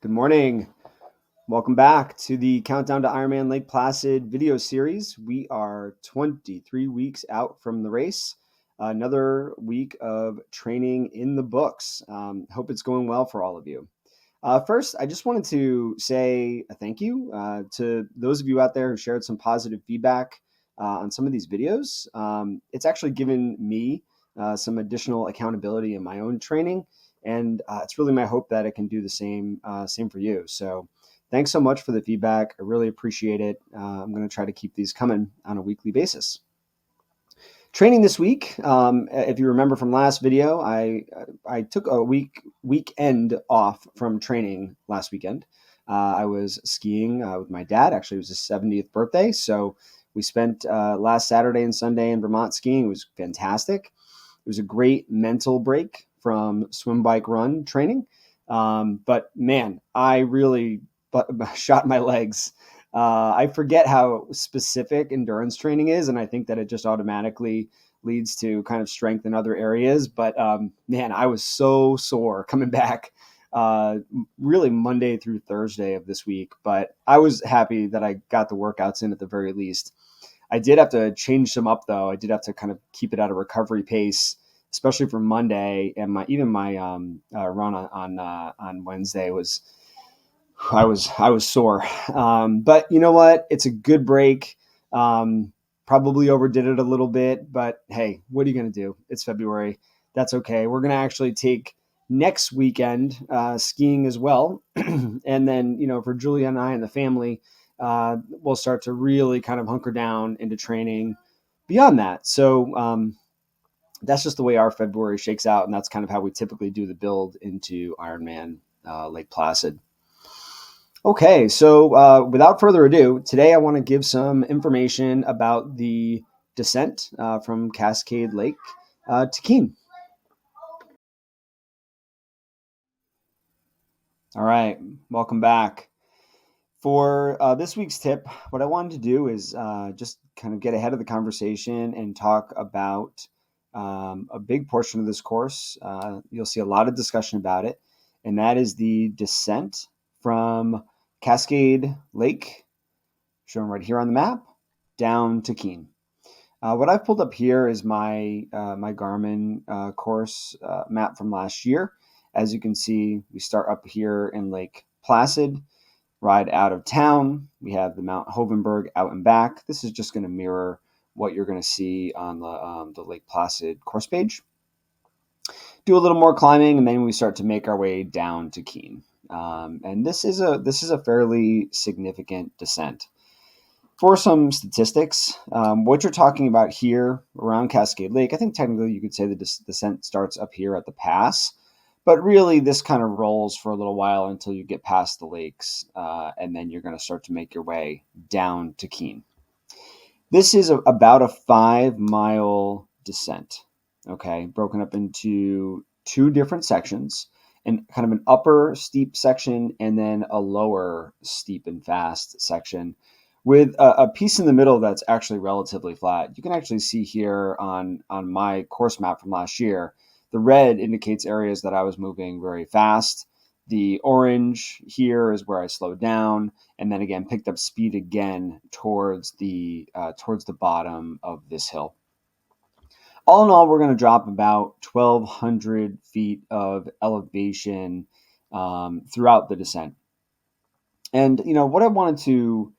Good morning. Welcome back to the Countdown to Ironman Lake Placid video series. We are 23 weeks out from the race. Another week of training in the books. Hope it's going well for all of you. First, I just wanted to say a thank you to those of you out there who shared some positive feedback on some of these videos. It's actually given me some additional accountability in my own training, and it's really my hope that it can do the same for you. So thanks so much for the feedback. I really appreciate it. I'm going to try to keep these coming on a weekly basis. Training this week, if you remember from last video, I took a weekend off from training last weekend. I was skiing with my dad. Actually, it was his 70th birthday, so we spent last Saturday and Sunday in Vermont skiing. It was fantastic. It was a great mental break from swim, bike, run training. But man, I really shot my legs. I forget how specific endurance training is, and I think that it just automatically leads to kind of strength in other areas. But man, I was so sore coming back really Monday through Thursday of this week. But I was happy that I got the workouts in at the very least. I did have to change them up, though. I did have to kind of keep it at a recovery pace, especially for Monday, and my run on Wednesday was I was sore. But you know what? It's a good break. Probably overdid it a little bit, but hey, what are you going to do? It's February. That's okay. We're going to actually take next weekend skiing as well. And then, for Julia and I and the family, we'll start to really kind of hunker down into training beyond that. So that's just the way our February shakes out. And that's kind of how we typically do the build into Ironman Lake Placid. Okay, so without further ado, today I want to give some information about the descent from Cascade Lake to Keene. All right, welcome back. For this week's tip, what I wanted to do is just kind of get ahead of the conversation and talk about a big portion of this course. You'll see a lot of discussion about it, and that is the descent from Cascade Lake, shown right here on the map, down to Keene. What I've pulled up here is my Garmin course map from last year. As you can see, we start up here in Lake Placid, ride out of town. We have the Mount Hovenberg out and back. This is just going to mirror what you're going to see on the Lake Placid course page. Do a little more climbing, and then we start to make our way down to Keene. And this is a fairly significant descent. For some statistics, what you're talking about here around Cascade Lake, I think technically you could say the descent starts up here at the pass, but really this kind of rolls for a little while until you get past the lakes, and then you're going to start to make your way down to Keene. This is about a 5-mile descent, okay, broken up into two different sections, and kind of an upper steep section and then a lower steep and fast section, with a piece in the middle that's actually relatively flat. You can actually see here on my course map from last year, the red indicates areas that I was moving very fast. The orange here is where I slowed down, and then again picked up speed again towards the bottom of this hill. All in all, we're going to drop about 1,200 feet of elevation throughout the descent. And what I wanted to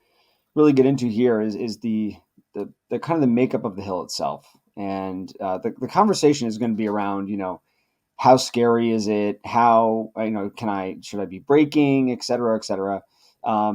really get into here is the kind of the makeup of the hill itself, and the conversation is going to be around how scary is it, how should I be braking, et cetera, et cetera. Let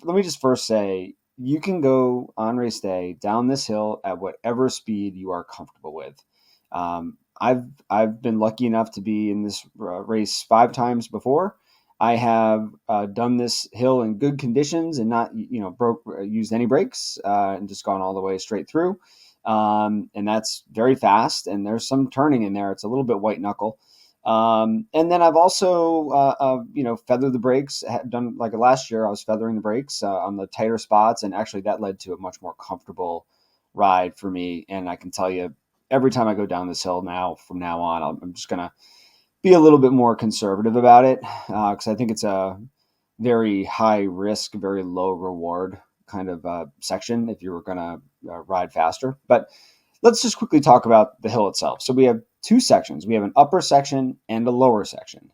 me just first say, you can go on race day down this hill at whatever speed you are comfortable with. I've been lucky enough to be in this race 5 times before. I have done this hill in good conditions and not, used any brakes and just gone all the way straight through. And that's very fast. And there's some turning in there. It's a little bit white knuckle. And then I've also, feathered the brakes. Done like last year, I was feathering the brakes on the tighter spots. And actually that led to a much more comfortable ride for me. And I can tell you, every time I go down this hill from now on, I'm just going to be a little bit more conservative about it, because I think it's a very high risk, very low reward kind of section if you were going to ride faster. But let's just quickly talk about the hill itself. So we have two sections. We have an upper section and a lower section.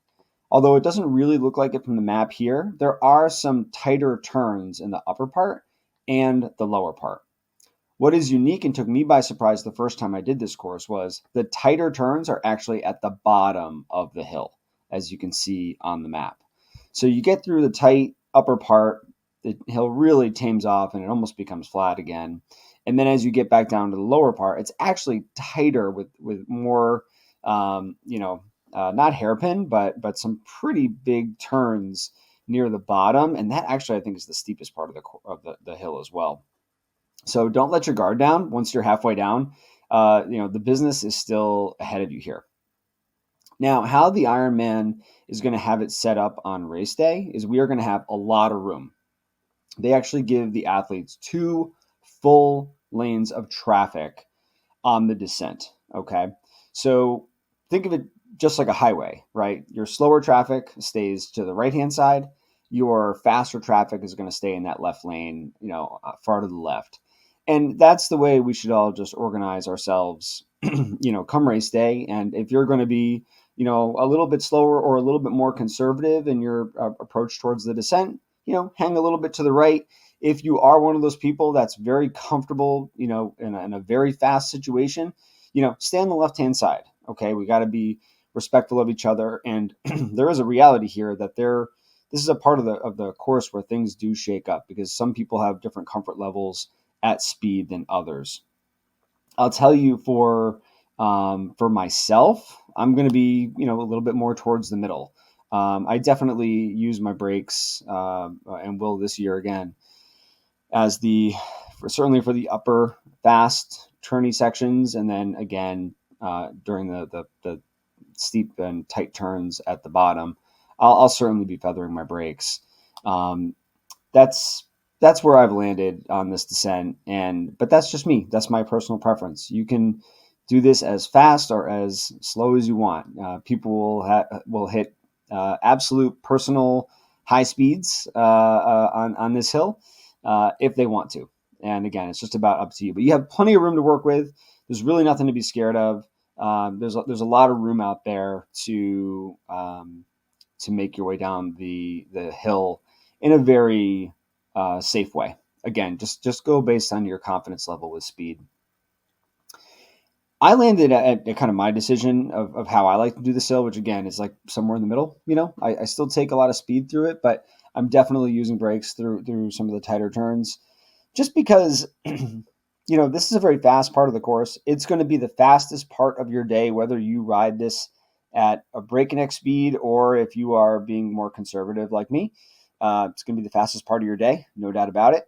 Although it doesn't really look like it from the map here, there are some tighter turns in the upper part and the lower part. What is unique and took me by surprise the first time I did this course was the tighter turns are actually at the bottom of the hill, as you can see on the map. So you get through the tight upper part, the hill really tames off and it almost becomes flat again. And then as you get back down to the lower part, it's actually tighter with more, not hairpin, but some pretty big turns near the bottom. And that actually I think is the steepest part of the hill as well. So don't let your guard down once you're halfway down. The business is still ahead of you here. Now, how the Ironman is going to have it set up on race day is we are going to have a lot of room. They actually give the athletes 2 full lanes of traffic on the descent. Okay. So think of it just like a highway, right? Your slower traffic stays to the right-hand side. Your faster traffic is going to stay in that left lane, far to the left. And that's the way we should all just organize ourselves, come race day. And if you're going to be, a little bit slower or a little bit more conservative in your approach towards the descent, hang a little bit to the right. If you are one of those people that's very comfortable, in a very fast situation, stay on the left-hand side. Okay. We got to be respectful of each other. And there is a reality here that this is a part of the course where things do shake up because some people have different comfort levels at speed than others. I'll tell you for myself, I'm going to be, a little bit more towards the middle. I definitely use my brakes and will this year again as certainly for the upper fast turny sections. And then again, during the steep and tight turns at the bottom, I'll certainly be feathering my brakes. That's where I've landed on this descent, but that's just me. That's my personal preference. You can do this as fast or as slow as you want. People will hit absolute personal high speeds on this hill if they want to. And again, it's just about up to you. But you have plenty of room to work with. There's really nothing to be scared of. There's a lot of room out there to make your way down the hill in a very safe way. Again, just go based on your confidence level with speed. I landed at kind of my decision of how I like to do the hill, which again is like somewhere in the middle. I still take a lot of speed through it, but I'm definitely using brakes through some of the tighter turns, just because this is a very fast part of the course. It's going to be the fastest part of your day, whether you ride this at a breakneck speed or if you are being more conservative like me. It's going to be the fastest part of your day, no doubt about it.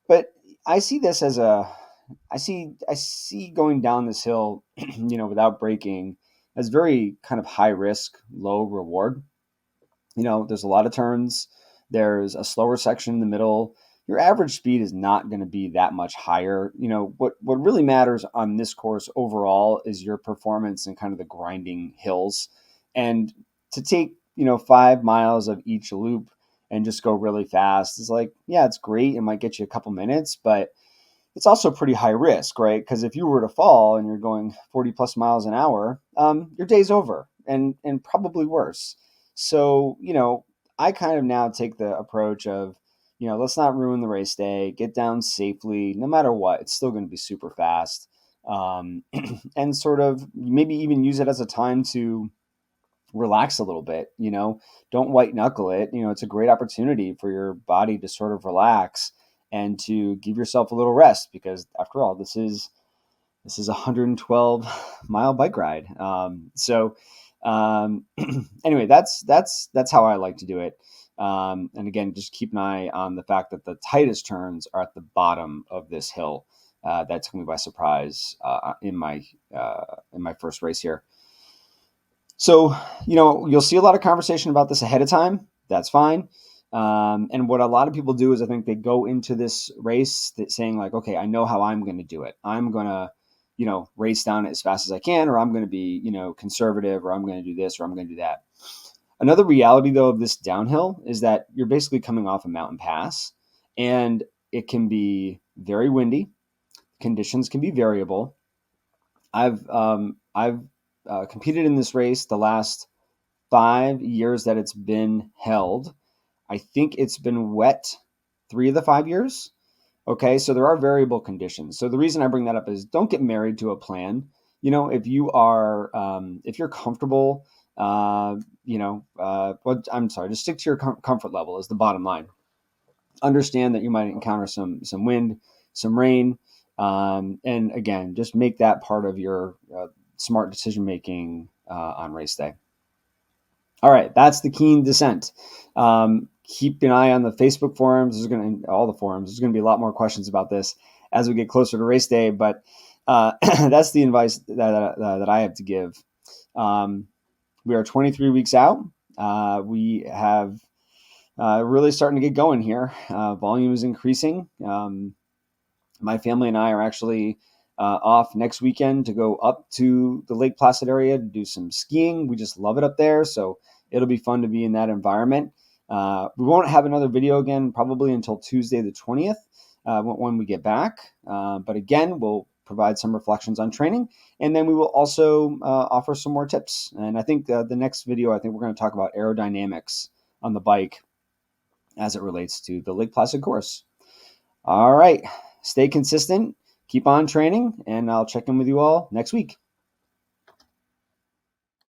But I see this as I see going down this hill, without braking as very kind of high risk, low reward. There's a lot of turns. There's a slower section in the middle. Your average speed is not going to be that much higher. What really matters on this course overall is your performance in kind of the grinding hills. And to take, 5 miles of each loop and just go really fast is like, yeah, it's great. It might get you a couple minutes, but it's also pretty high risk, right? Because if you were to fall and you're going 40 plus miles an hour, your day's over and probably worse. So, I kind of now take the approach of, let's not ruin the race day, get down safely, no matter what, it's still going to be super fast. And sort of maybe even use it as a time to relax a little bit, don't white knuckle it. It's a great opportunity for your body to sort of relax and to give yourself a little rest, because after all, this is a 112-mile bike ride. Anyway, that's how I like to do it. And again, just keep an eye on the fact that the tightest turns are at the bottom of this hill. That took me by surprise in my first race here. So, you'll see a lot of conversation about this ahead of time. That's fine. And what a lot of people do is I think they go into this race saying like, okay, I know how I'm going to do it. I'm going to, race down as fast as I can, or I'm going to be, conservative, or I'm going to do this, or I'm going to do that. Another reality, though, of this downhill is that you're basically coming off a mountain pass, and it can be very windy. Conditions can be variable. I've competed in this race the last 5 years that it's been held. I think it's been wet 3 of the 5 years. Okay, so there are variable conditions. So the reason I bring that up is don't get married to a plan. If you're comfortable, I'm sorry, just stick to your comfort level is the bottom line. Understand that you might encounter some wind, some rain, and again, just make that part of your smart decision making on race day. All right, that's the Keene descent. Keep an eye on the Facebook forums. All the forums. There's going to be a lot more questions about this as we get closer to race day. But that's the advice that I have to give. We are 23 weeks out. We have really starting to get going here. Volume is increasing. My family and I are actually off next weekend to go up to the Lake Placid area to do some skiing. We just love it up there, so it'll be fun to be in that environment. We won't have another video again probably until Tuesday the 20th when we get back. But again, we'll provide some reflections on training, and then we will also offer some more tips. And I think the next video, I think we're going to talk about aerodynamics on the bike as it relates to the Lake Placid course. All right. Stay consistent, keep on training, and I'll check in with you all next week.